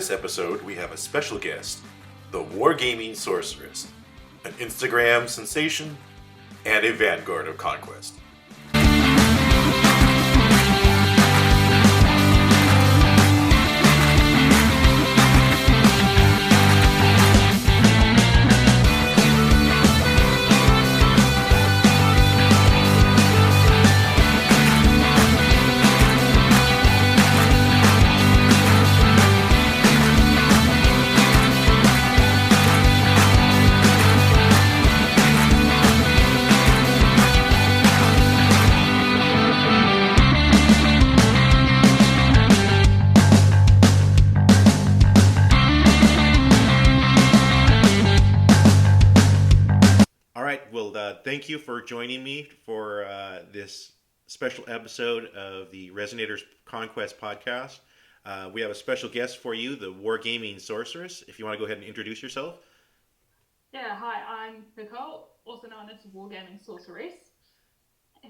this episode, we have a special guest, the Wargaming Sorceress, an Instagram sensation and a vanguard of Conquest. Thank you for joining me for this special episode of the Resinator's Conquest podcast. We have a special guest for you, the Wargaming Sorceress. If you want to go ahead and introduce yourself. Yeah, hi, I'm Nicole, also known as Wargaming Sorceress,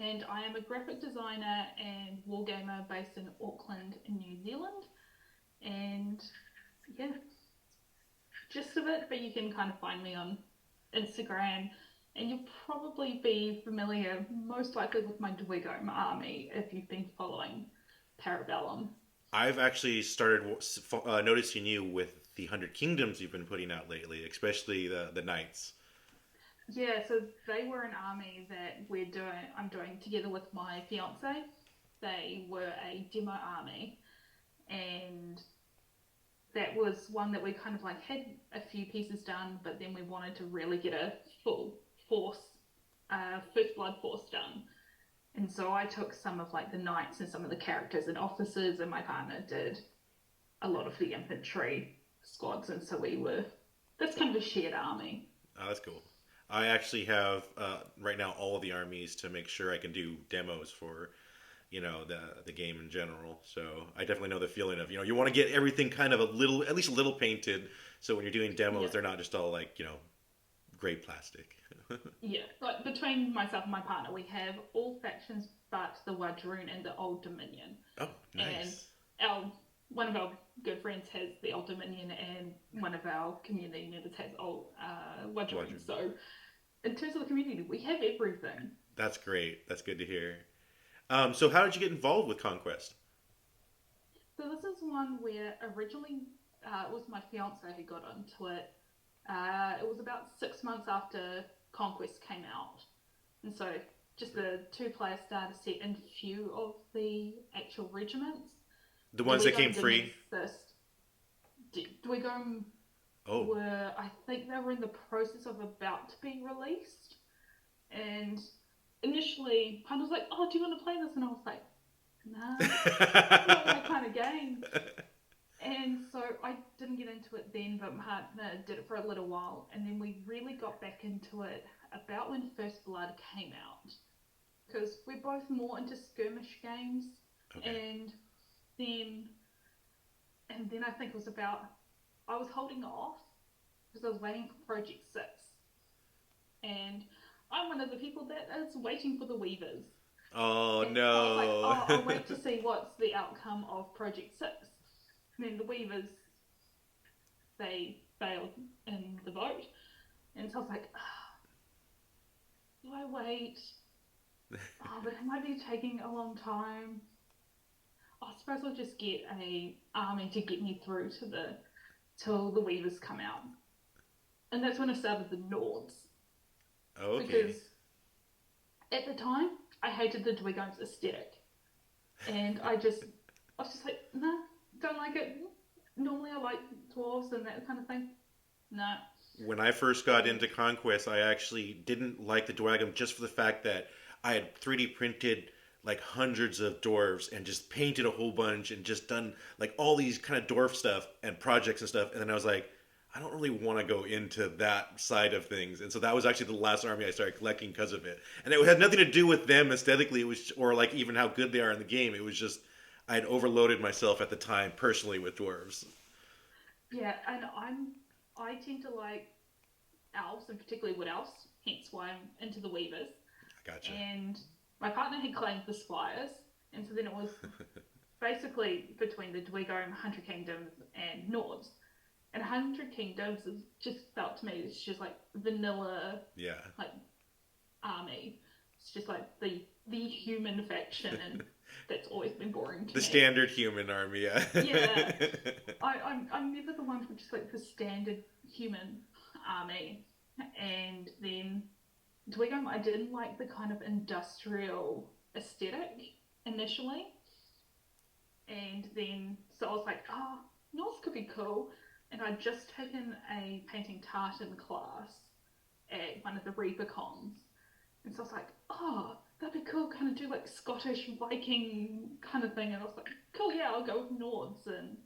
and I am a graphic designer and wargamer based in Auckland, in New Zealand. And yeah, gist of it, but you can kind of find me on Instagram. And you'll probably be familiar, most likely, with my Dwegome army if you've been following Para-Bellum. I've actually started noticing you with the 100 Kingdoms you've been putting out lately, especially the Knights. Yeah, so they were an army that I'm doing together with my fiance. They were a demo army, and that was one that we kind of like had a few pieces done, but then we wanted to really get a full First Blood force done. And so I took some of like the knights and some of the characters and officers, and my partner did a lot of the infantry squads, and so that's kind of a shared army. Oh, that's cool. I actually have right now all of the armies to make sure I can do demos for the game in general. So I definitely know the feeling of you want to get everything kind of at least a little painted, so when you're doing demos, they're not just all like gray plastic. Yeah, like between myself and my partner, we have all factions but the Wadroon and the Old Dominion. Oh, nice. And one of our good friends has the Old Dominion, and one of our community members has Old Wadroon. So in terms of the community, we have everything. That's great. That's good to hear. So how did you get involved with Conquest? So this is one where originally it was my fiance who got into it. It was about 6 months after Conquest came out, and so just the two-player starter set and few of the actual regiments. The ones that came free? Dwegome I think they were in the process of about to be released, and initially Panda was like, "Oh, do you want to play this?" And I was like, "Nah, it's not my kind of game." And so I didn't get into it then, but my partner did it for a little while, and then we really got back into it about when First Blood came out, because we're both more into skirmish games. Okay. And then I think it was I was holding off because I was waiting for Project 6, and I'm one of the people that is waiting for the Weavers. Oh, and no. I was like, I'll wait to see what's the outcome of Project 6. And then the Weavers, they failed in the vote. And so I was like, do I wait? But it might be taking a long time. I suppose I'll just get a army to get me through till the Weavers come out. And that's when I started the Nords. Oh, okay. Because at the time, I hated the Dwegome's aesthetic. And I was just like, nah, don't like it. Normally I like dwarves and that kind of thing. No. When I first got into Conquest, I actually didn't like the Dwagom just for the fact that I had 3D printed like hundreds of dwarves and just painted a whole bunch and just done like all these kind of dwarf stuff and projects and stuff. And then I was like, I don't really want to go into that side of things. And so that was actually the last army I started collecting because of it. And it had nothing to do with them aesthetically. It was, or like even how good they are in the game. It was just, I had overloaded myself at the time personally with dwarves. Yeah, and I tend to like elves, and particularly wood elves, hence why I'm into the Weavers. I gotcha. And my partner had claimed the Spires, and so then it was basically between the Dwego, Hundred Kingdoms, and Nords. And Hundred Kingdoms is just felt to me it's just like vanilla Yeah. like army. It's just like the human faction, and that's always been boring to The me. standard human army, yeah. Yeah, I'm never the one for just like the standard human army. And then Dwigham, I didn't like the kind of industrial aesthetic initially, and then so I was like, oh, North could be cool. And I'd just taken a painting tartan class at one of the Reaper cons, and so I was like, oh, that'd be cool, kind of do like Scottish Viking kind of thing. And I was like, cool, yeah, I'll go with Nords. And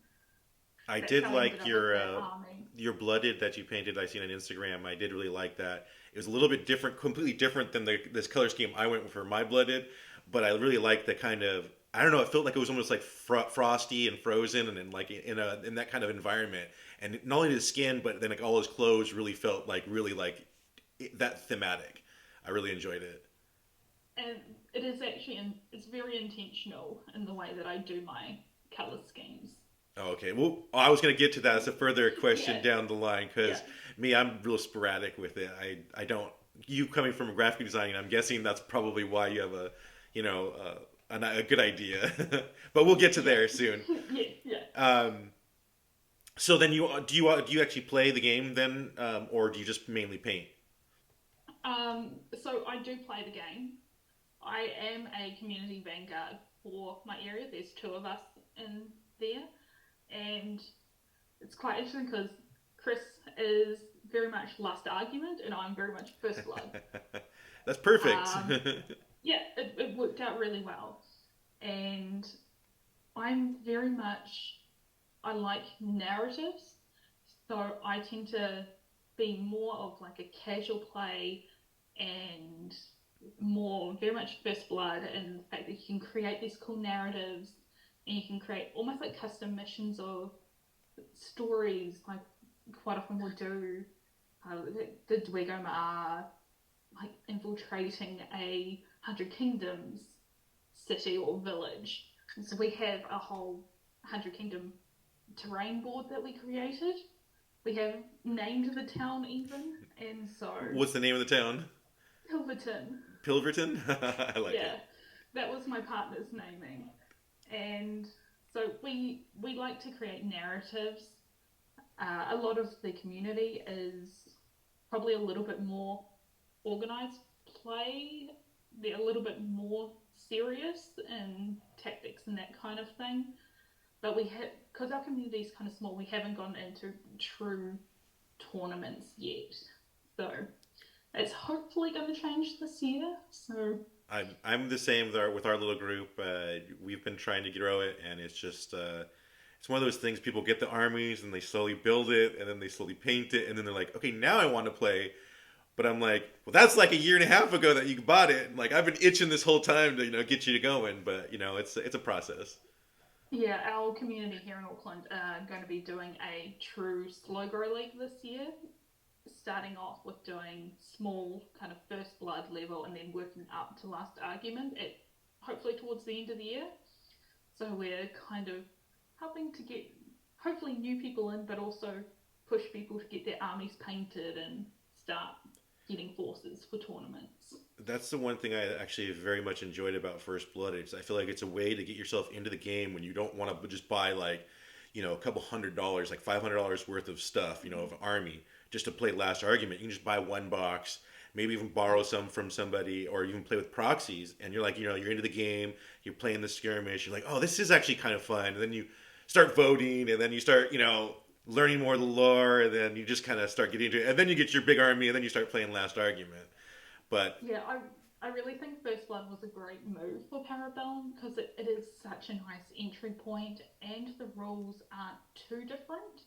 I that's did how I ended like up with that army. your blooded that you painted. I seen on Instagram. I did really like that. It was a little bit different, completely different than this color scheme I went for my blooded. But I really liked the kind of, I don't know. It felt like it was almost like frosty and frozen, and in like in that kind of environment. And not only the skin, but then like all his clothes really felt like really like that thematic. I really enjoyed it. And it is actually, it's very intentional in the way that I do my color schemes. Oh, okay. Well, I was going to get to that as a further question Yeah, down the line yeah. because me, I'm real sporadic with it. I don't. You coming from graphic design, I'm guessing that's probably why you have a, you know, a good idea. But we'll get to Yeah, there soon. yeah, yeah. Um, so then do you actually play the game then, or do you just mainly paint? So I do play the game. I am a community vanguard for my area. There's two of us in there, and it's quite interesting because Chris is very much last argument, and I'm very much first blood. That's perfect. Um, yeah, it worked out really well, and I'm very much I like narratives, so I tend to be more of like a casual play and more very much first blood, and the fact that you can create these cool narratives and you can create almost like custom missions or stories like quite often we'll do the Dwegoma are like infiltrating a Hundred Kingdoms city or village. And so we have a whole Hundred Kingdom terrain board that we created. We have named the town even, and so What's the name of the town? Hilverton. Pilverton. I like Yeah, it. that was my partner's naming, and so we like to create narratives. A lot of the community is probably a little bit more organized play. They're a little bit more serious in tactics and that kind of thing. But we have, because our community is kind of small, we haven't gone into true tournaments yet. So it's hopefully going to change this year. So I'm the same with our little group. We've been trying to grow it, and it's just it's one of those things. People get the armies, and they slowly build it, and then they slowly paint it, and then they're like, okay, now I want to play. But I'm like, well, that's like a year and a half ago that you bought it. And like I've been itching this whole time to get you to going, but it's a process. yeah, our community here in Auckland are going to be doing a true slow grow league this year, starting off with doing small kind of first blood level and then working up to last argument at hopefully towards the end of the year. So we're kind of helping to get hopefully new people in, but also push people to get their armies painted and start getting forces for tournaments. That's the one thing I actually very much enjoyed about First Blood. Is I feel like it's a way to get yourself into the game when you don't want to just buy like, a couple $100, like $500 worth of stuff, of army just to play Last Argument. You can just buy one box, maybe even borrow some from somebody, or even play with proxies. And you're like, you're into the game, you're playing the skirmish. You're like, oh, this is actually kind of fun. And then you start voting, and then you start, learning more of the lore, and then you just kind of start getting into it. And then you get your big army, and then you start playing Last Argument. But Yeah, I really think First Blood was a great move for Para-Bellum because it is such a nice entry point and the rules aren't too different.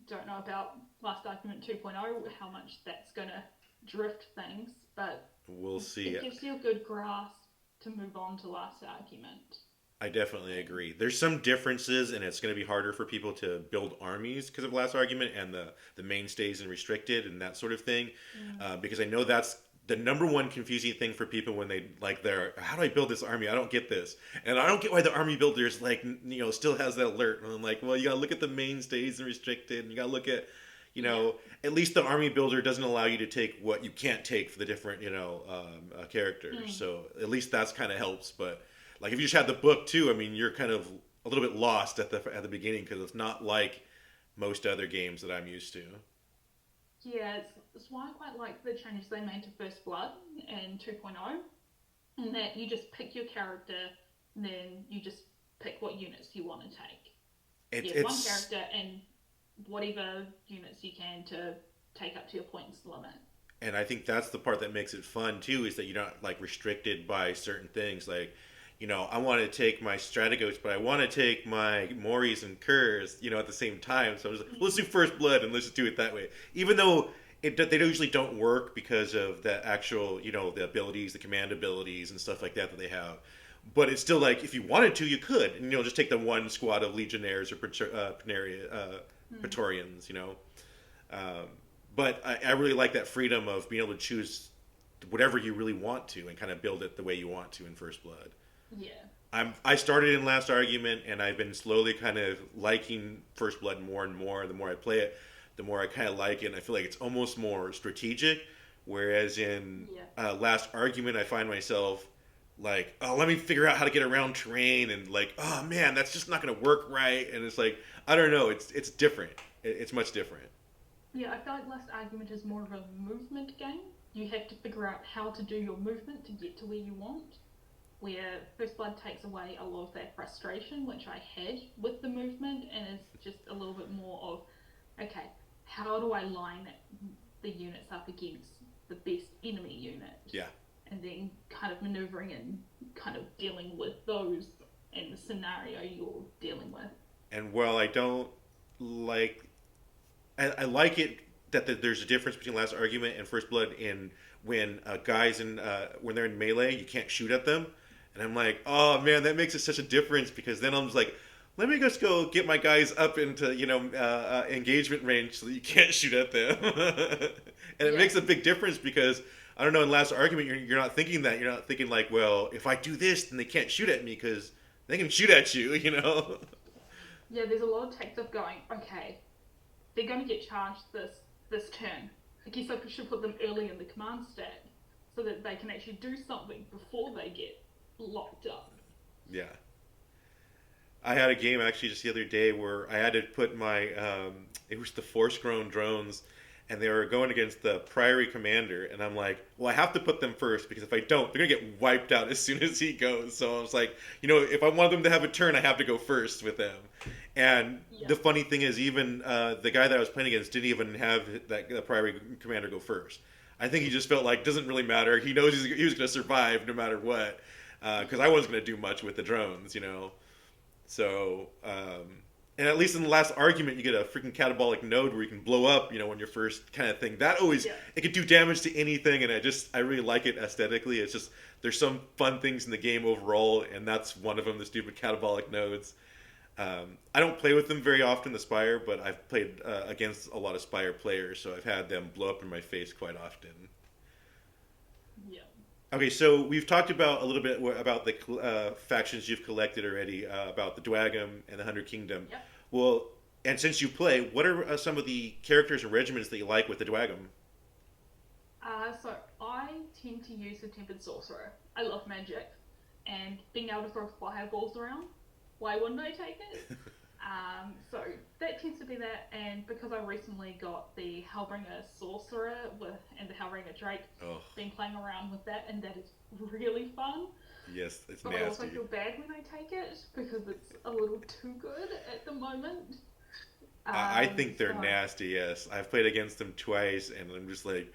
Don't know about Last Argument 2.0, how much that's going to drift things, but we'll see. it gives you a good grasp to move on to Last Argument. I definitely agree. There's some differences, and it's going to be harder for people to build armies because of Last Argument and the mainstays and restricted and that sort of thing. Mm. Because I know that's the number one confusing thing for people when they like they're how do I build this army? I don't get this, and I don't get why the army builders like still has that alert. And I'm like, well, you gotta look at the mainstays and restricted, and you gotta look at Yeah. at least the army builder doesn't allow you to take what you can't take for the different characters. Mm. So at least that's kind of helps. But like if you just had the book too, I mean, you're kind of a little bit lost at the beginning because it's not like most other games that I'm used to. Yeah, it's why I quite like the changes they made to First Blood and 2.0, in that you just pick your character and then you just pick what units you want to take. It, You have one it's character and whatever units you can to take up to your points limit. and I think that's the part that makes it fun too is that you're not like restricted by certain things like I want to take my strategos but I want to take my Moris and Kurs at the same time so I was like let's do first blood and let's just do it that way even though they usually don't work because of the actual the abilities the command abilities and stuff like that they have but it's still like if you wanted to you could and just take the one squad of legionnaires or Mm. Praetorians um, but I really like that freedom of being able to choose whatever you really want to and kind of build it the way you want to in First Blood. Yeah. I started in Last Argument and I've been slowly kind of liking First Blood more and more. The more I play it, the more I kind of like it. And I feel like it's almost more strategic. Whereas in Yeah. Last Argument, I find myself like, oh, let me figure out how to get around terrain and like, oh man, that's just not going to work right. And it's like, I don't know, it's different. It's much different. Yeah, I feel like Last Argument is more of a movement game. You have to figure out how to do your movement to get to where you want. Where First Blood takes away a lot of that frustration, which I had with the movement, and it's just a little bit more of, okay, how do I line the units up against the best enemy unit? Yeah. And then kind of maneuvering and kind of dealing with those and the scenario you're dealing with. And while I don't like I like it that there's a difference between Last Argument and First Blood in when guys in when they're in melee, you can't shoot at them, and I'm like, oh man, that makes it such a difference because then I'm just like, let me just go get my guys up into engagement range so that you can't shoot at them, and it Yeah. makes a big difference because I don't know in Last Argument you're not thinking that you're not thinking like, well, if I do this, then they can't shoot at me because they can shoot at you. Yeah, there's a lot of text of going, okay, they're going to get charged this turn. I guess I should put them early in the command stack so that they can actually do something before they get locked up. Yeah. I had a game actually just the other day where I had to put my it was the force grown drones and they were going against the Priory Commander and I'm like, well I have to put them first because if I don't, they're gonna get wiped out as soon as he goes. So I was like, if I want them to have a turn, I have to go first with them. And Yeah. the funny thing is, even the guy that I was playing against didn't even have the Priory Commander go first. I think he just felt like doesn't really matter. He knows he was going to survive no matter what because I wasn't going to do much with the drones. So, and at least in the Last Argument, you get a freaking catabolic node where you can blow up, when you're first kind of thing. That always, Yeah. it could do damage to anything, and I really like it aesthetically. It's just, there's some fun things in the game overall, and that's one of them, the stupid catabolic nodes. I don't play with them very often, the Spire, but I've played against a lot of Spire players, so I've had them blow up in my face quite often. Yeah. Okay, so we've talked about a little bit about the factions you've collected already, about the Dwagam and the Hundred Kingdom. Yep. Well, and since you play, what are some of the characters and regiments that you like with the Dwagam? So I tend to use the Tempered Sorcerer. I love magic, and being able to throw fireballs around. Why wouldn't I take it? So that tends to be that, and because I recently got the Hellbringer Sorcerer and the Hellbringer Drake, Oh, been playing around with that, and that is really fun. yes, it's But I also nasty. feel bad when I take it because it's a little too good at the moment. I think they're So nasty. Yes, I've played against them twice, and I'm just like,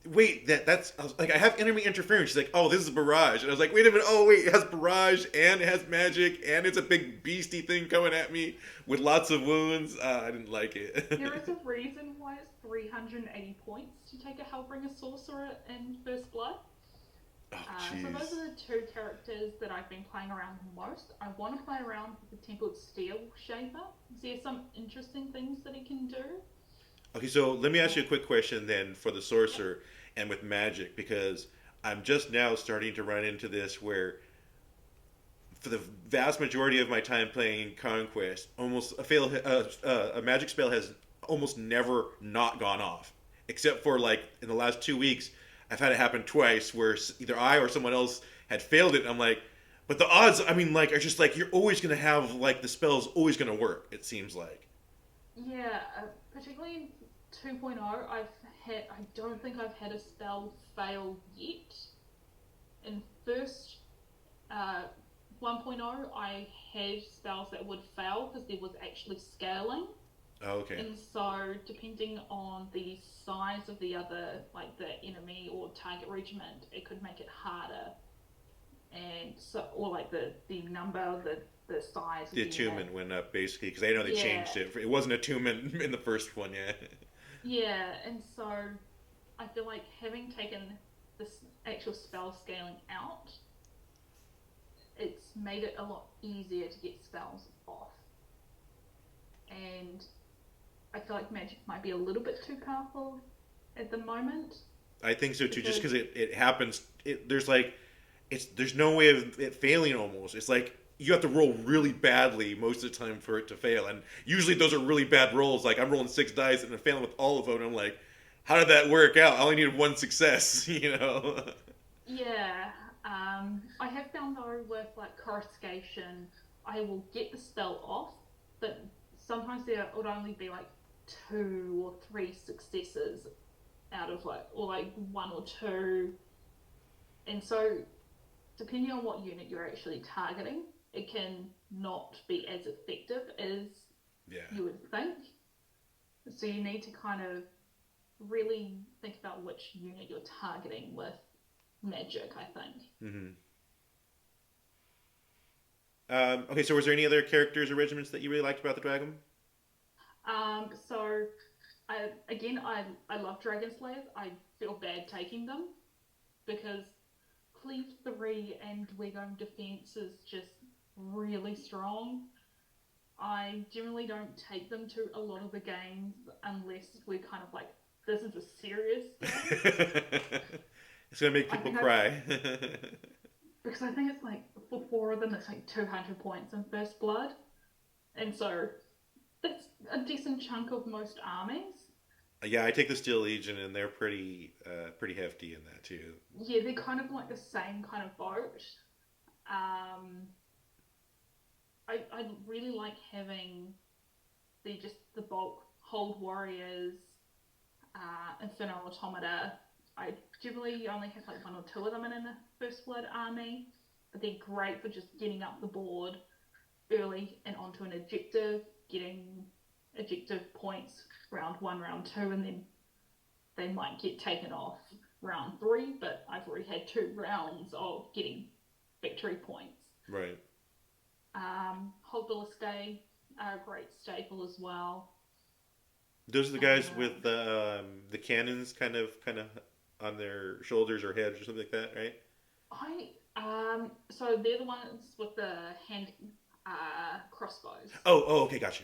wait, that's I was like, I have enemy interference. She's like, oh, this is barrage, and I was like, wait a minute, oh wait, it has barrage and it has magic and it's a big beastie thing coming at me with lots of wounds. I didn't like it. there is a reason why it's 380 points to take a Hellbringer Sorcerer in First Blood. Oh So those jeez. are the two characters that I've been playing around the most. I want to play around with the Tempered Steel Shaper. There's some interesting things that he can do. Okay, so let me ask you a quick question then for the Yep. sorcerer. and with magic because I'm just now starting to run into this where for the vast majority of my time playing Conquest, almost a magic spell has almost never not gone off, except for like in the last 2 weeks, I've had it happen twice where either I or someone else had failed it. And I'm like, but the odds, I mean, like, are just like you're always gonna have like the spell's always gonna work. It seems like. Yeah, particularly in 2.0, I don't think I've had a spell fail yet. In first uh, 1.0, I had spells that would fail because there was actually scaling. Oh, okay. And so, depending on the size of the other, like the enemy or target regiment, it could make it harder. And so, or like the number, the size of The the unit. attunement went up basically because I know they Yeah, changed it. It wasn't attunement in the first one, yeah. yeah. And so, I feel like having taken this actual spell scaling out, it's made it a lot easier to get spells off. And I feel like magic might be a little bit too powerful at the moment I think so too. Just because because it happens, there's like there's no way of it failing. Almost, it's like you have to roll really badly most of the time for it to fail, and usually those are really bad rolls. Like I'm rolling 6 dice and I'm failing with all of them. And I'm like, how did that work out? I only needed one success, you know. yeah, I have found though with like coruscation, I will get the spell off, but sometimes there would only be like two or three successes out of like, or like one or two, and so depending on what unit you're actually targeting, it can not be as effective as Yeah. you would think. So you need to kind of really think about which unit you're targeting with magic, I think. Hmm. Okay, so was there any other characters or regiments that you really liked about the dragon? So I love Dragon Slayers. I feel bad taking them because Cleave 3 and Wargaming Defense is just really strong. I generally don't take them to a lot of the games unless we're kind of like, this is a serious game. It's gonna make I people think I've, cry. because I think it's like, for four of them, it's like 200 points in First Blood. And so that's a decent chunk of most armies. Yeah, I take the Steel Legion, and they're pretty hefty in that too. Yeah, they're kind of like the same kind of boat. Um, I really like having the bulk hold warriors, Inferno Automata. I generally only have like one or two of them in a First Blood army, but they're great for just getting up the board early and onto an objective, getting objective points round one, round two, and then they might get taken off round three, but I've already had 2 rounds of getting victory points. Right. Hold Ballista are a great staple as well. Those are the guys with Um, the cannons, kind of on their shoulders or heads or something like that, right? so they're the ones with the hand crossbows. Oh, okay, gotcha.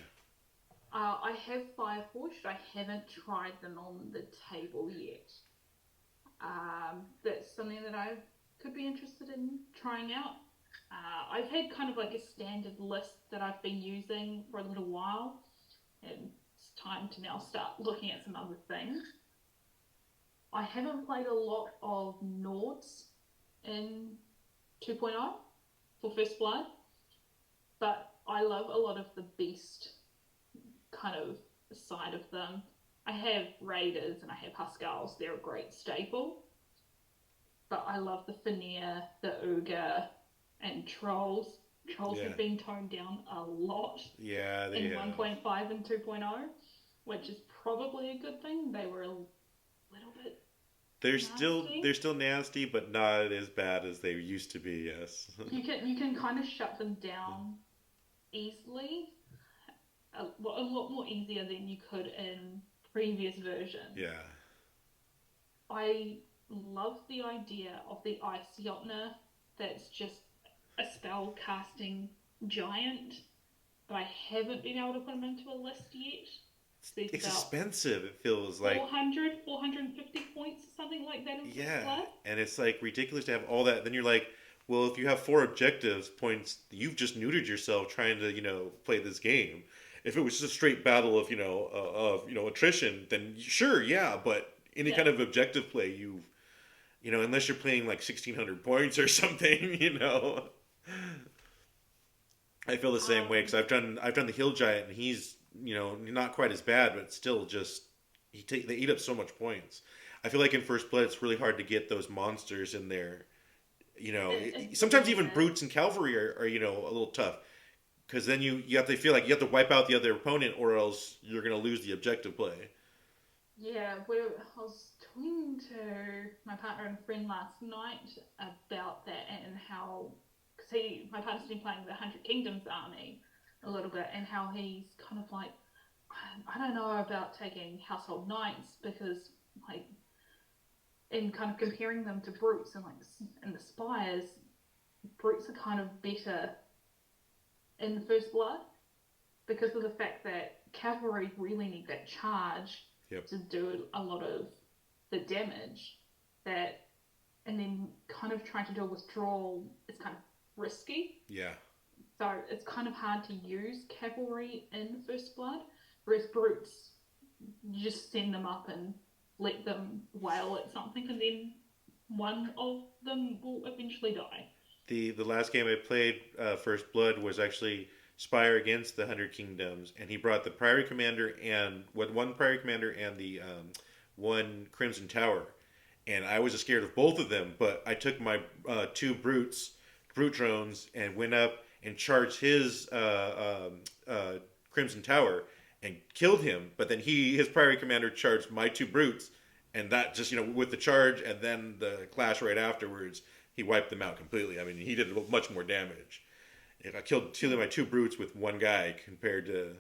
I have Fireforged. I haven't tried them on the table yet. That's something that I could be interested in trying out. I've had kind of like a standard list that I've been using for a little while, and it's time to now start looking at some other things. I haven't played a lot of Nords in 2.0 for First Blood, but I love a lot of the beast kind of side of them. I have Raiders and I have Huskars, they're a great staple, but I love the Fenir, the Ogre, and Trolls. Trolls Yeah, have been toned down a lot yeah, they in have. 1.5 and 2.0, which is probably a good thing. They were a little bit They're nasty. still nasty, but not as bad as they used to be. Yes. You can kind of shut them down easily, a lot more easier than you could in previous versions. Yeah. I love the idea of the Ice Jotner that's just a spell casting giant, but I haven't been able to put him into a list yet. So it's It's about expensive. It feels like 400, 450 points or something like that in First yeah, Blood. and it's like ridiculous to have all that. Then you're like, well, if you have four objectives points, you've just neutered yourself trying to play this game. If it was just a straight battle of attrition, then sure, yeah. But any Yeah. kind of objective play, unless you're playing like 1,600 points or something, I feel the same way because Um, I've done the Hill Giant and he's not quite as bad, but still just they eat up so much points. I feel like in First Blood it's really hard to get those monsters in there. it Sometimes really even is. brutes and cavalry are a little tough because then you have to feel like you have to wipe out the other opponent or else you're gonna lose the objective play. Yeah, I was talking to my partner and friend last night about that and how, because my partner's been playing the Hundred Kingdoms army a little bit, and how he's kind of like, I don't know about taking household knights because, like, in kind of comparing them to brutes and like in the spires, brutes are kind of better in First Blood because of the fact that cavalry really need that charge Yep. to do a lot of the damage that and then kind of trying to do a withdrawal is kind of risky. Yeah. So it's kind of hard to use cavalry in First Blood. Whereas brutes, you just send them up and let them wail at something and then one of them will eventually die. The last game I played, First Blood, was actually Spire against the Hundred Kingdoms, and he brought the Priory Commander and one Priory Commander and the one Crimson Tower, and I was scared of both of them. But I took my two brute drones, and went up and charged his Crimson Tower and killed him. But then his Priory Commander charged my two brutes, and that just with the charge and then the clash right afterwards, he wiped them out completely. I mean, he did much more damage. I killed two of my two brutes with one guy compared to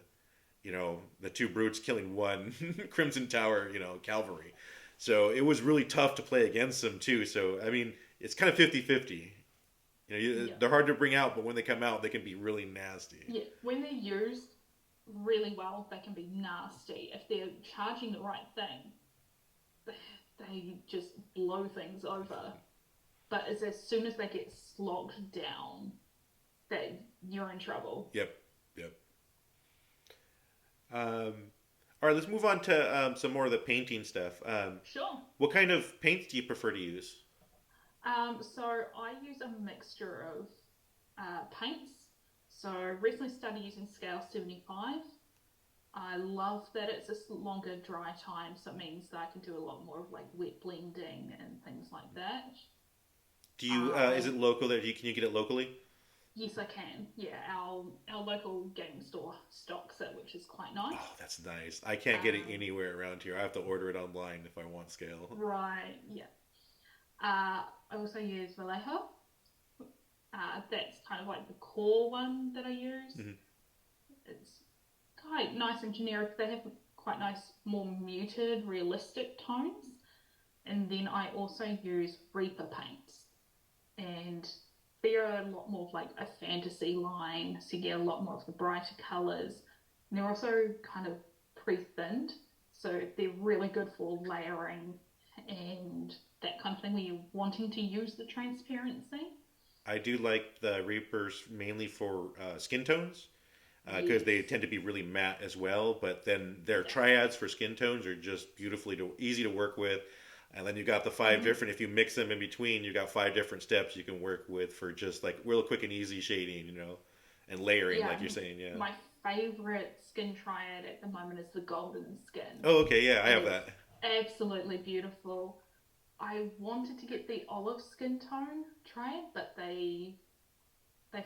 the two brutes killing one Crimson Tower cavalry. So it was really tough to play against them too. So I mean, it's kind of 50-50. Yeah. They're hard to bring out, but when they come out, they can be really nasty. Yeah. When they're used really well, they can be nasty. If they're charging the right thing, they just blow things over. But it's as soon as they get slogged down that you're in trouble. Yep, yep. Um, all right, let's move on to some more of the painting stuff. Sure. What kind of paints do you prefer to use? So I use a mixture of paints. So recently started using scale 75. I love that it's a longer dry time, so it means that I can do a lot more of like wet blending and things like that. Do you? Is Uh, it local? There, can you get it locally? yes, I can. Yeah, our local gaming store stocks it, which is quite nice. Oh, that's nice. I can't get it Um, anywhere around here. I have to order it online if I want scale. right, yeah. I also use Vallejo. That's kind of like the core one that I use. Mhm. It's quite nice and generic. They have quite nice, more muted, realistic tones. And then I also use Reaper paints. And they're a lot more of like a fantasy line, so you get a lot more of the brighter colours. And they're also kind of pre-thinned, so they're really good for layering and that kind of thing when you're wanting to use the transparency. I do like the Reapers mainly for skin tones because they Yes. tend to be really matte as well. But then their Yeah. triads for skin tones are just easy to work with. And then you got the five Mm-hmm. different. If you mix them in between, you got five different steps you can work with for just like real quick and easy shading, and layering, like Yeah. you're saying. Yeah. My favorite skin triad at the moment is the golden skin. Oh, okay. Yeah, I It have is that. absolutely beautiful. I wanted to get the olive skin tone triad, but they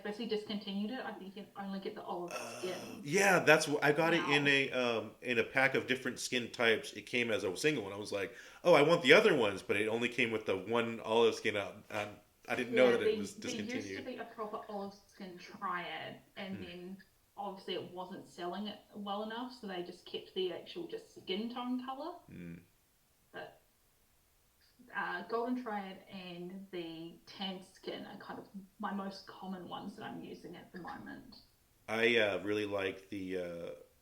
firstly discontinued it. I think you can only get the olive skin Yeah, I got it in now. a pack of different skin types. It came as a single, and I was like, "Oh, I want the other ones," but it only came with the one olive skin out. I didn't know Yeah, that it was there used to discontinued. be a proper olive skin triad, and Hmm. then obviously it wasn't selling it well enough, so they just kept the actual just skin tone color. Hmm. But golden triad and the tan skin are kind of my most common ones that I'm using at the moment. I really like the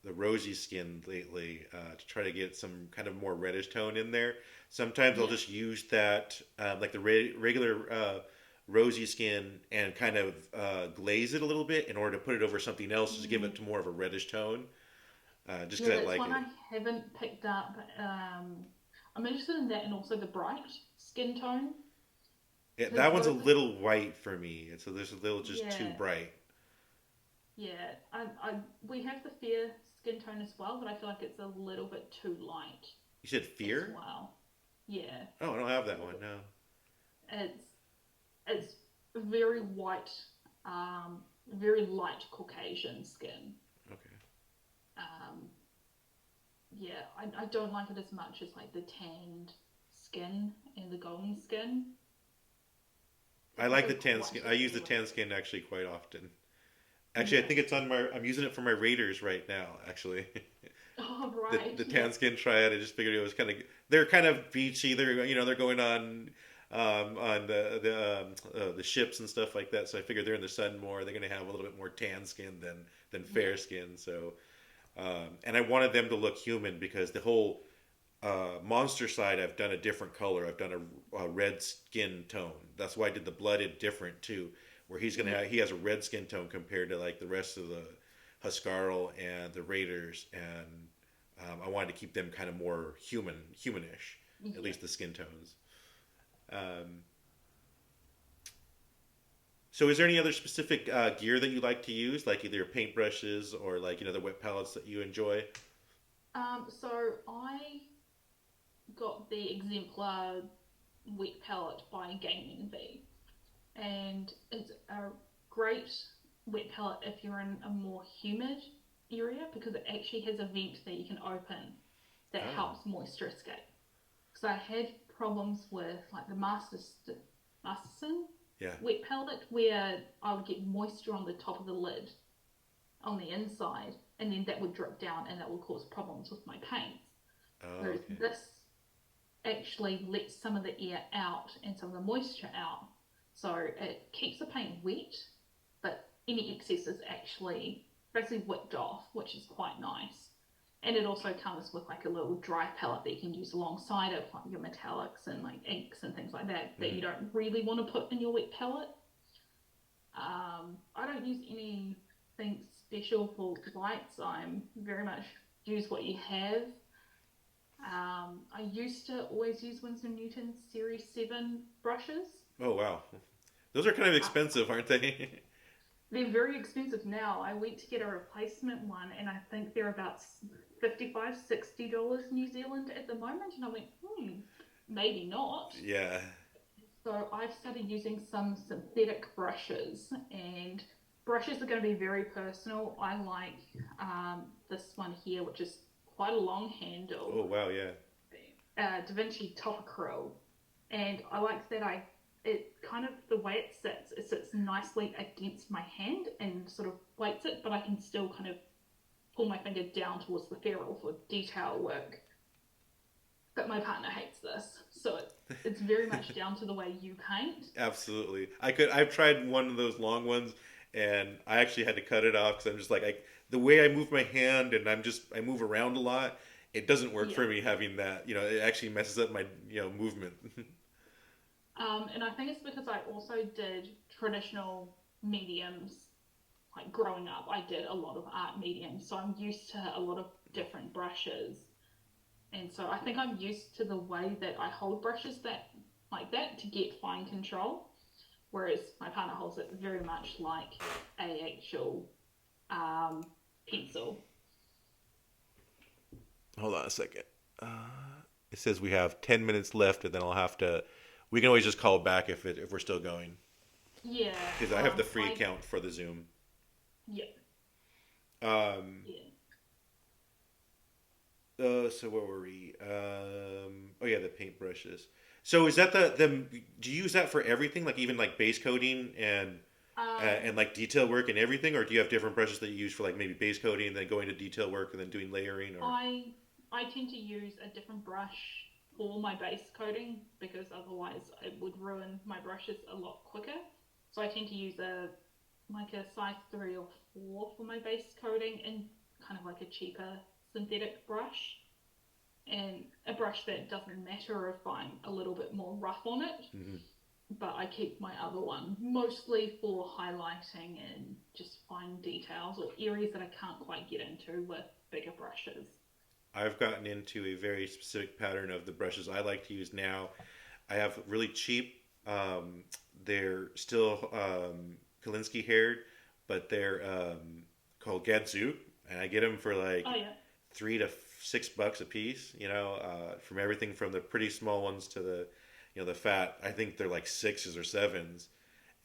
the rosy skin lately to try to get some kind of more reddish tone in there. Sometimes I'll Yeah. just use that like the regular rosy skin and kind of glaze it a little bit in order to put it over something else to give Mm. it to more of a reddish tone. Just Yeah, because I that's like one it. I haven't picked up. I'm interested in that and also the bright skin tone Yeah, because that one's a both. little white for me. It's a, there's a little just too Yeah, bright. yeah. We have the fair skin tone as well, but I feel like it's a little bit too light You said as fear? well. Yeah, Oh, I don't have that one. No. it's it's very white, very light Caucasian skin. Okay. Um, yeah, I don't like it as much as like the tanned skin and the golden skin. I It like the doesn't tan quite skin. I hit use me the with. tan skin actually quite often. Actually, I Yeah. think it's on my. I'm using it for my Raiders right now. Actually, Oh the right. the Yeah. tan skin triad. I just figured it was kind of. They're kind of beachy. They're they're going on the ships and stuff like that. So I figured they're in the sun more. They're going to have a little bit more tan skin than Yeah. fair skin. So and I wanted them to look human because the whole monster side I've done a different color. I've done a red skin tone. That's why I did the blooded different too, where Yeah. he has a red skin tone compared to like the rest of the Huskarl and the Raiders, and I wanted to keep them kind of more humanish, at Yeah. least the skin tones. Um, so, is there any other specific gear that you like to use, like either paintbrushes or like the wet palettes that you enjoy? So I got the exemplar wet palette by Gaming V, and it's a great wet palette if you're in a more humid area because it actually has a vent that you can open that Oh, helps moisture escape. Because I had problems with like the Masterson yeah. wet palette where I would get moisture on the top of the lid on the inside, and then that would drip down and that would cause problems with my paints. Oh, Whereas okay. this actually lets some of the air out and some of the moisture out. So it keeps the paint wet, but any excess is actually basically whipped off, which is quite nice. And it also comes with like a little dry palette that you can use alongside it, like your metallics and like inks and things like that, that you Mm-hmm. don't really want to put in your wet palette. I don't use anything special for whites. I'm very much use what you have. I used to always use Winsor Newton Series 7 brushes. Oh, wow. Those are kind of Uh, expensive, aren't they? they're very expensive now. I went to get a replacement one and I think they're about 55, $60 New Zealand at the moment. And I went, maybe not. Yeah. So I've started using some synthetic brushes, and brushes are going to be very personal. I like this one here, which is quite a long Oh, handle, wow, yeah. Da Vinci Top Acryl, and I like that I it kind of the way it sits nicely against my hand and sort of weights it, but I can still kind of pull my finger down towards the ferrule for detail work. But my partner hates this, so it's very much down to the way you paint. Absolutely. I've tried one of those long ones, and I actually had to cut it off because I'm just like the way I move my hand and I move around a lot. It doesn't work Yeah. for me having that. It actually messes up my movement. And I think it's because I also did traditional mediums. Like growing up, I did a lot of art mediums, so I'm used to a lot of different brushes. And so I think I'm used to the way that I hold brushes that like that to get fine control. Whereas my partner holds it very much like a actual um, pencil. Hold on a second. It says we have 10 minutes left, and then I'll have to. We can always just call back if we're still going Yeah, because I have the free account for the Zoom. yeah, Um, yeah. so where were we? Oh yeah, the paintbrushes. So is that the do you use that for everything, like even like base coating and Um, like detail work and everything, or do you have different brushes that you use for like maybe base coating and then going to detail work and then doing layering or? I I tend to use a different brush for my base coating because otherwise it would ruin my brushes a lot quicker. So I tend to use a like a size 3 or 4 for my base coating and kind of like a cheaper synthetic brush, and a brush that doesn't matter if I'm a little bit more rough on it, Hmm. but I keep my other one mostly for highlighting and just fine details or areas that I can't quite get into with bigger brushes. I've gotten into a very specific pattern of the brushes I like to use now. I have really cheap. They're still Kalinsky haired, but they're called Gadzu, and I get them for Oh like yeah. $3 to $6 a piece. From everything from the pretty small ones to the fat. I think they're like sixes or sevens,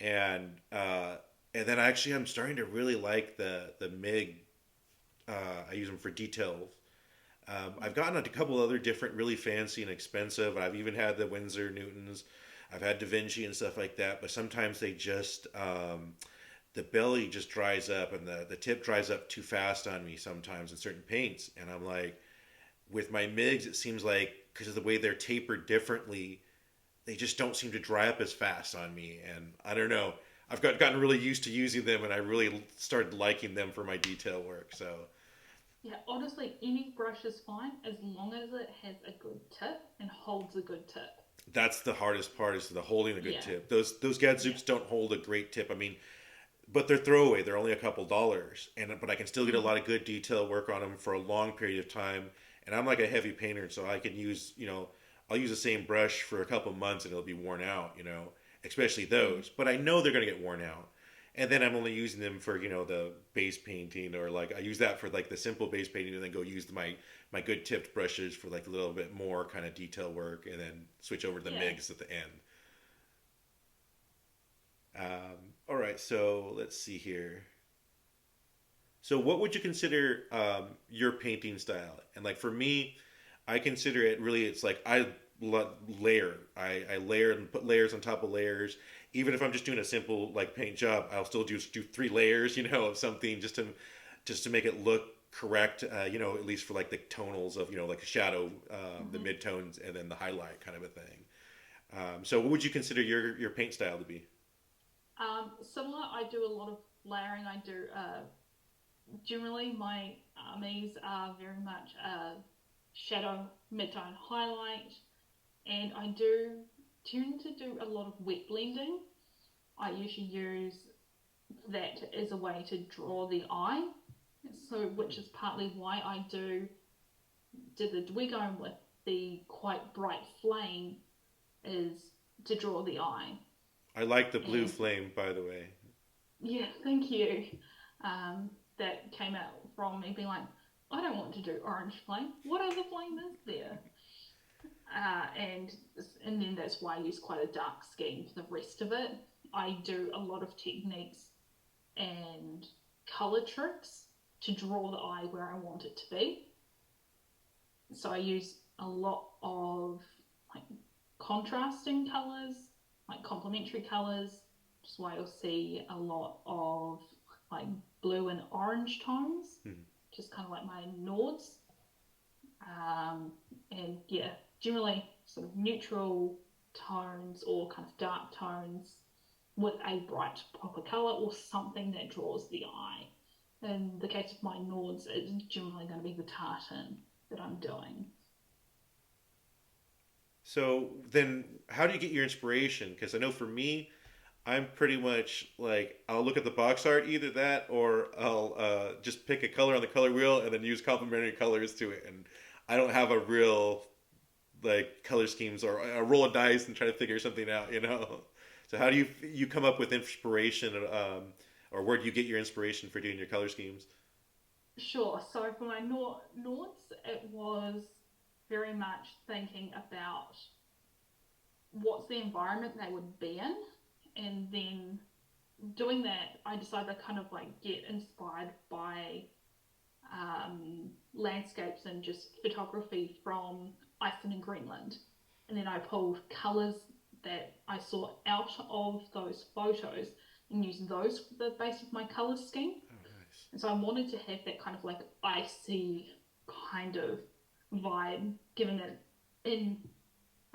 and then actually I'm starting to really like the MIG. I use them for details. I've gotten a couple other different, really fancy and expensive. I've even had the Winsor Newtons. I've had Da Vinci and stuff like that. But sometimes they just the belly just dries up and the tip dries up too fast on me sometimes in certain paints. And I'm like, with my MIGs, it seems like because of the way they're tapered differently, they just don't seem to dry up as fast on me. And I don't know. Gotten really used to using them, and I really started liking them for my detail work. So Yeah, honestly, any brush is fine as long as it has a good tip and holds a good tip. that's the hardest part is the holding a good Yeah, tip. Those yeah. gadzooks don't hold a great tip. I mean, but they're throwaway. They're only a couple dollars, and but I can still get a Mm, lot of good detail work on them for a long period of time. And I'm like a heavy painter, so I can use I'll use the same brush for a couple months and it'll be worn out. Especially mm, those. But I know they're gonna get worn out. And then I'm only using them for the base painting, or like I use that for like the simple base painting, and then go use my good tipped brushes for like a little bit more kind of detail work, and then switch over to the yeah. MIGs at the end. All right, so let's see here. So, what would you consider your painting style? And like for me, I consider it really. It's like layer. I layer and put layers on top of layers. Even if I'm just doing a simple like paint job, I'll still do three layers, of something just to make it look correct. At least for like the tonals of like a shadow, the Hmm. midtones, and then the highlight kind of a thing. So, what would you consider your paint style to be? Similar, I do a lot of layering. I do generally my armies are very much shadow, midtone, highlight, and I do tend to do a lot of wet blending. I usually use that as a way to draw the eye, so which is partly why I did the Dwigo with the quite bright flame is to draw the eye. I like the blue And flame, by the way. yeah, thank you. That came out from me being like, I don't want to do orange flame. What other flame is there? And and then that's why I use quite a dark scheme for the rest of it. I do a lot of techniques and color tricks to draw the eye where I want it to be. So I use a lot of like contrasting colors, like complementary colors. Just why you'll see a lot of like blue and orange tones, Hmm. just kind of like my Nords. And yeah, generally sort of neutral tones or kind of dark tones with a bright proper color or something that draws the eye. In the case of my Nords, it's generally going to be the tartan that I'm doing. So then, how do you get your inspiration? Because I know for me, I'm pretty much like I'll look at the box art, either that or I'll just pick a color on the color wheel and then use complementary colors to it. And I don't have a real like color schemes, or I roll a dice and try to figure something out. So how do you come up with inspiration, or where do you get your inspiration for doing your color schemes? Sure. So for my Nords, it was very much thinking about what's the environment they would be in, and then doing that, I decided to kind of like get inspired by landscapes and just photography from Iceland and Greenland. And then I pulled colours that I saw out of those photos and used those for the base of my colour scheme. Oh, nice. And so I wanted to have that kind of like icy kind of vibe, given that in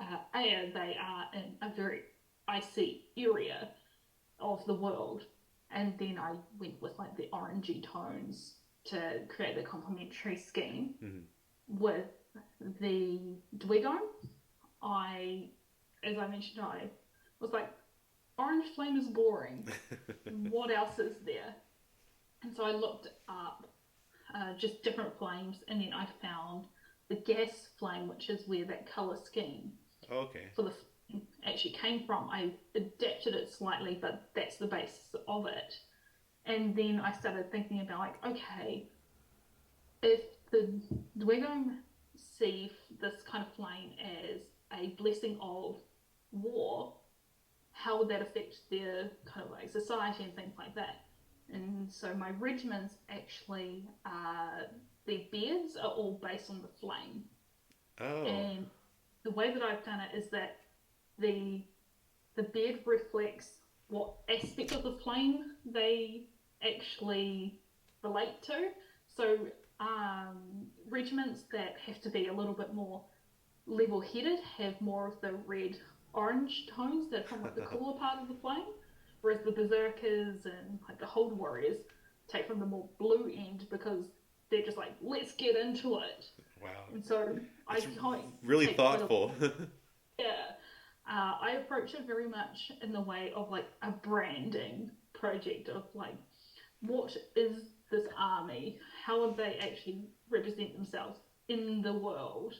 Aya they are in a very icy area of the world. And then I went with like the orangey tones to create the complementary scheme. Mhm. With the Dwego, I, as I mentioned, I was like, orange flame is boring. What else is there? And so I looked up just different flames, and then I found the gas flame, which is where that color scheme Okay. for the flame actually came from. I adapted it slightly, but that's the basis of it. And then I started thinking about like, okay, if the Dwego see this kind of flame as a blessing of war, how would that affect their kind of like society and things like that? And so my regiments actually, their beards are all based on the flame. Oh. And the way that I've done it is that the the beard reflects what aspect of the flame they actually relate to. So regiments that have to be a little bit more level headed have more of the red orange tones that are from like the cooler part of the flame, whereas the berserkers and like the hold warriors take from the more blue end because they're just like, let's get into it. Wow. And so I That's kind of really take quite a, thoughtful. yeah, I approach it very much in the way of like a branding project of like, what is this army? How would they actually represent themselves in the world?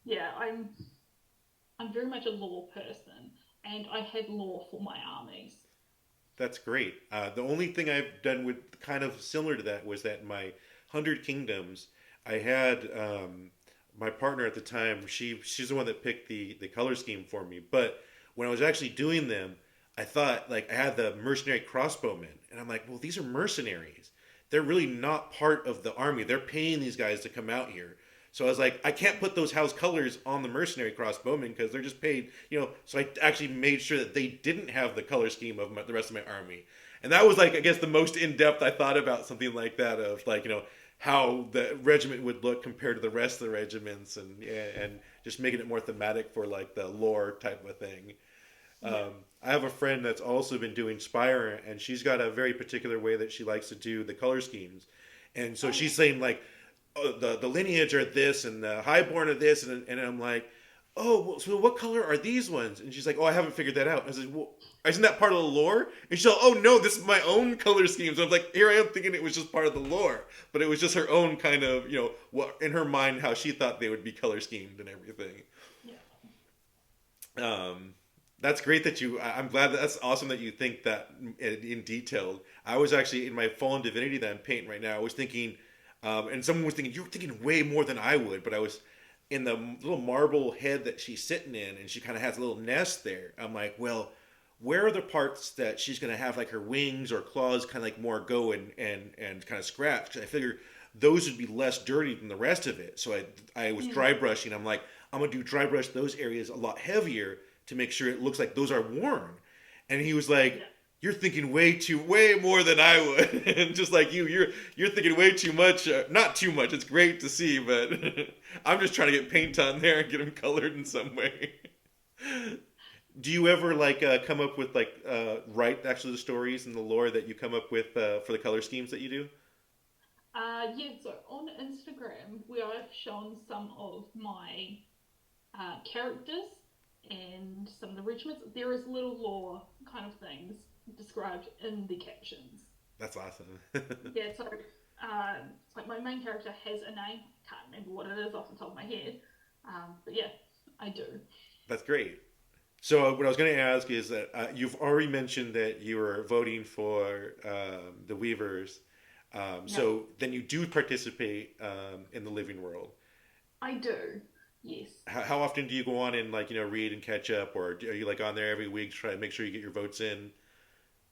Yeah, I'm very much a lore person, and I have lore for my armies. That's great. The only thing I've done with kind of similar to that was that in my 100 Kingdoms, I had my partner at the time. She's the one that picked the color scheme for me. But when I was actually doing them, I thought like I had the mercenary crossbowmen, and I'm like, well, these are mercenaries. They're really not part of the army. They're paying these guys to come out here. So I was like, I can't put those house colors on the mercenary crossbowmen because they're just paid, you know. So I actually made sure that they didn't have the color scheme of the rest of my army, and that was like, I guess, the most in depth I thought about something like that, of like, how the regiment would look compared to the rest of the regiments, and yeah, and just making it more thematic for like the lore type of thing. Yeah. I have a friend that's also been doing Spire, and she's got a very particular way that she likes to do the color schemes. And so Oh she's yeah. saying like, oh, the lineage are this, and the highborn are this, and I'm like, oh, well, so what color are these ones? And she's like, oh, I haven't figured that out. And I was like, well, isn't that part of the lore? And she's like, oh no, this is my own color schemes. And I was like, here I am thinking it was just part of the lore, but it was just her own kind of, what in her mind, how she thought they would be color schemed and everything. Yeah. Um, that's great that you. I'm glad that's awesome that you think that in detail. I was actually in my Fallen Divinity that I'm painting right now. I was thinking, and someone was thinking, you were thinking way more than I would, but I was in the little marble head that she's sitting in, and she kind of has a little nest there. I'm like, well, where are the parts that she's going to have like her wings or claws kind of like more go and kind of scratch? Because I figure those would be less dirty than the rest of it. So I was Mm. dry brushing. I'm like, I'm gonna do dry brush those areas a lot heavier to make sure it looks like those are worn. And he was like, Yeah. "You're thinking way more than I would." And just like you're thinking way too much. Not too much. It's great to see, but I'm just trying to get paint on there and get them colored in some way. Do you ever like come up with like write actually the stories and the lore that you come up with for the color schemes that you do? Yeah. So on Instagram, where I've shown some of my characters and some of the regiments, there is little lore kind of things described in the captions. That's awesome. Yeah, so like my main character has a name. Can't remember what it is off the top of my head. But yeah, I do. That's great. So what I was going to ask is that you've already mentioned that you were voting for the Weavers. Yep, So then you do participate in the living world. I do. Yes. How often do you go on and like read and catch up, or are you like on there every week to try to make sure you get your votes in?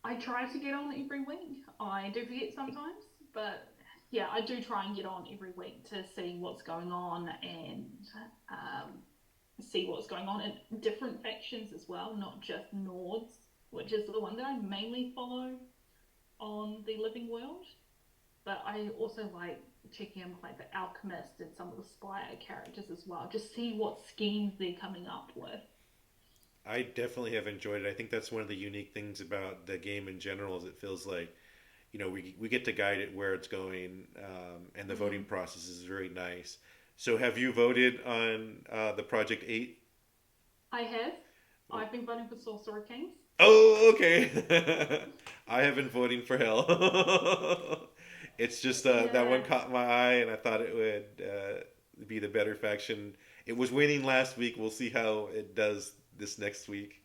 I try to get on every week. I do forget sometimes, but yeah, I do try and get on every week to see what's going on and um, see what's going on in different factions as well, not just Nords, which is the one that I mainly follow on the Living World. But I also like checking in with like the Alchemist and some of the Spire characters as well, just see what schemes they're coming up with. I definitely have enjoyed it. I think that's one of the unique things about the game in general is it feels like we get to guide it where it's going, and the voting Mm. process is very nice. So have you voted on the Project 8? I have. I've been voting for Sorcerer Kings. Oh, okay. I have been voting for Hell. It's just that one Yeah, caught my eye, and I thought it would be the better faction. It was winning last week. We'll see how it does this next week.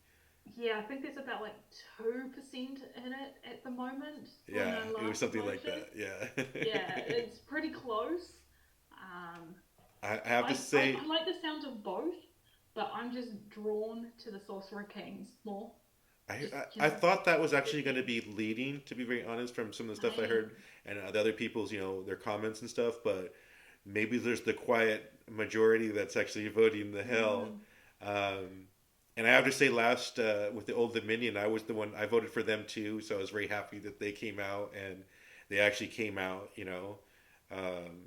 yeah. I think there's about like 2% in it at the moment when Yeah, I it was last something like voted. that. Yeah. Yeah, it's pretty close. Um, I have to I say, like the sound of both, but I'm just drawn to the Sorcerer Kings more. I, Just I thought that was actually going to they're be leading, to be very honest, from some of the stuff I heard same. and the other people's, their comments and stuff. But maybe there's the quiet majority that's actually voting the Hell. Mm, Um, and I have to say, last with the Old Dominion, I was the one I voted for them too. So I was very happy that they came out and they actually came out. Um,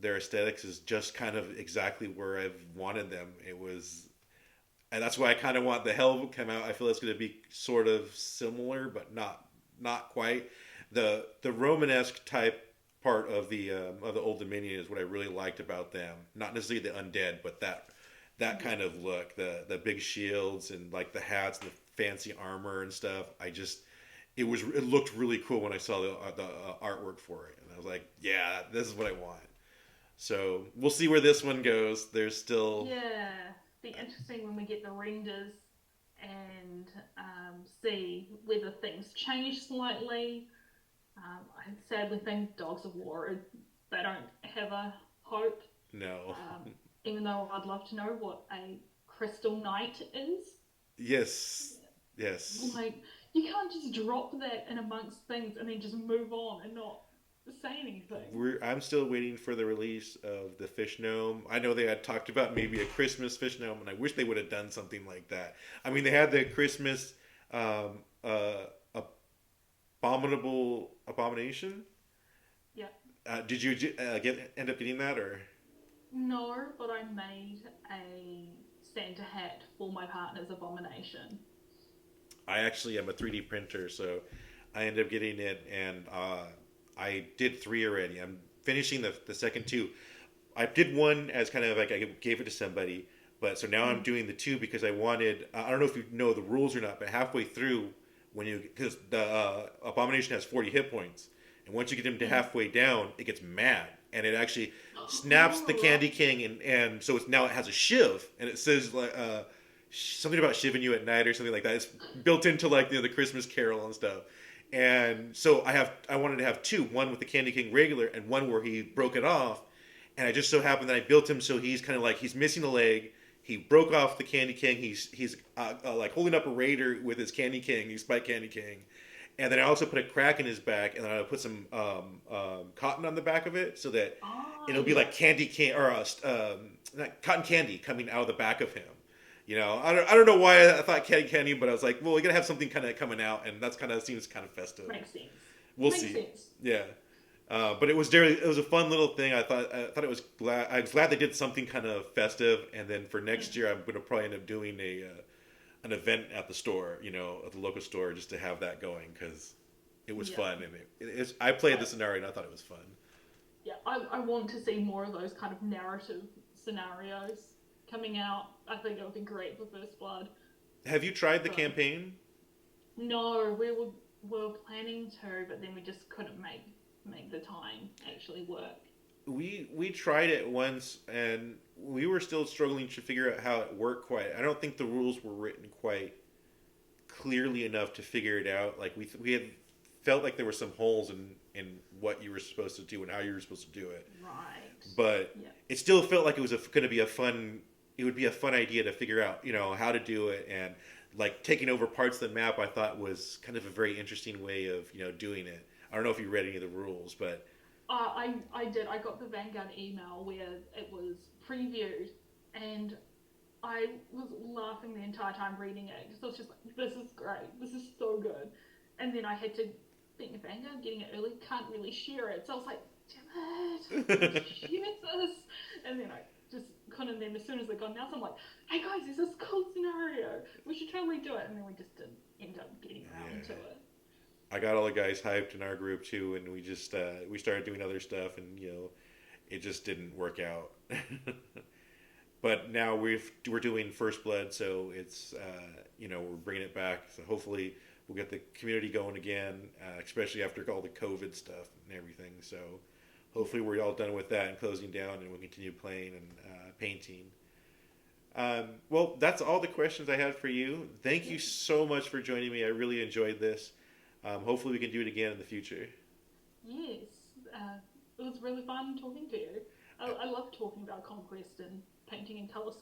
their aesthetics is just kind of exactly where I've wanted them. It was and that's why I kind of want the Hell to come out. I feel it's going to be sort of similar, but not quite. The Romanesque type part of the Old Dominion is what I really liked about them. Not necessarily the undead, but that yeah. kind of look, the big shields and like the hats and the fancy armor and stuff. It looked really cool when I saw the artwork for it, and I was like, yeah, this is what I want. So we'll see where this one goes. There's still Yeah, be interesting when we get the renders and see whether things change slightly. I sadly think Dogs of War, they don't have a hope. no. Even though I'd love to know what a Crystal Knight is. Yes, yes. Like, you can't just drop that in amongst things and then just move on and not say anything. I'm still waiting for the release of the fish gnome. I know they had talked about maybe a Christmas fish gnome, and I wish they would have done something like that. I mean, they had the Christmas um, uh, abomination. Yeah. Did you end up getting that, or No, but I made a Santa hat for my partner's abomination. I actually am a 3D printer, so I ended up getting it, and I did three already. I'm finishing the second two. I did one as kind of like I gave it to somebody, but so now I'm Mm, doing the two because I wanted. I don't know if you know the rules or not, but halfway through, when you because the abomination has 40 hit points, and once you get him to mm. halfway down, it gets mad and it actually snaps the Oh, candy king, and so it's now it has a shiv, and it says like something about shiving you at night or something like that. It's built into like the Christmas Carol and stuff. And so I wanted to have two, one with the Candy King regular and one where he broke it off. And I just so happened that I built him so he's kind of like he's missing a leg. He broke off the Candy King. He's like holding up a raider with his Candy King, his Spike Candy King. And then I also put a crack in his back, and then I put some cotton on the back of it so that it'll be yeah. like candy can or not cotton candy coming out of the back of him. I don't know why I thought candy candy, but I was like, well, we're gonna have something kind of coming out, and that's kind of seems kind of festive. Makes sense. We'll Makes see. sense. Yeah. But it was a fun little thing. I thought it was glad I was glad they did something kind of festive. And then for next Mm, year, I'm gonna probably end up doing a an event at the store, at the local store, just to have that going because it was yeah. fun and I played I, the scenario and I thought it was fun. yeah. I want to see more of those kind of narrative scenarios coming out. I think it would be great for First Blood. Have you tried the So campaign? no, we were planning to, but then we just couldn't make the time actually work. We tried it once and we were still struggling to figure out how it worked quite. I don't think the rules were written quite clearly enough to figure it out. Like we had felt like there were some holes in what you were supposed to do and how you were supposed to do it. Right. But Yeah. it still felt like it was going to be a fun. It would be a fun idea to figure out, how to do it, and like taking over parts of the map. I thought was kind of a very interesting way of doing it. I don't know if you read any of the rules, but I did. I got the Vanguard email where it was previewed, and I was laughing the entire time reading it because I was just like, "This is great. This is so good." And then I had to think of Vanguard getting it early. Can't really share it, so I was like, "Damn it! I need to share this." And then I just couldn't. Then as soon as it got announced, I'm like, "Hey guys, there's this cool scenario. We should totally do it." And then we just didn't end up getting around to yeah. it. I got all the guys hyped in our group too, and we started doing other stuff, and it just didn't work out. But now we're doing First Blood, so it's we're bringing it back. So hopefully we'll get the community going again, especially after all the COVID stuff and everything. So hopefully we're all done with that and closing down, and we'll continue playing and painting. Well, that's all the questions I had for you. Thank you so much for joining me. I really enjoyed this. Hopefully we can do it again in the future. Yes, it was really fun talking to you. I love talking about Conquest and painting and colour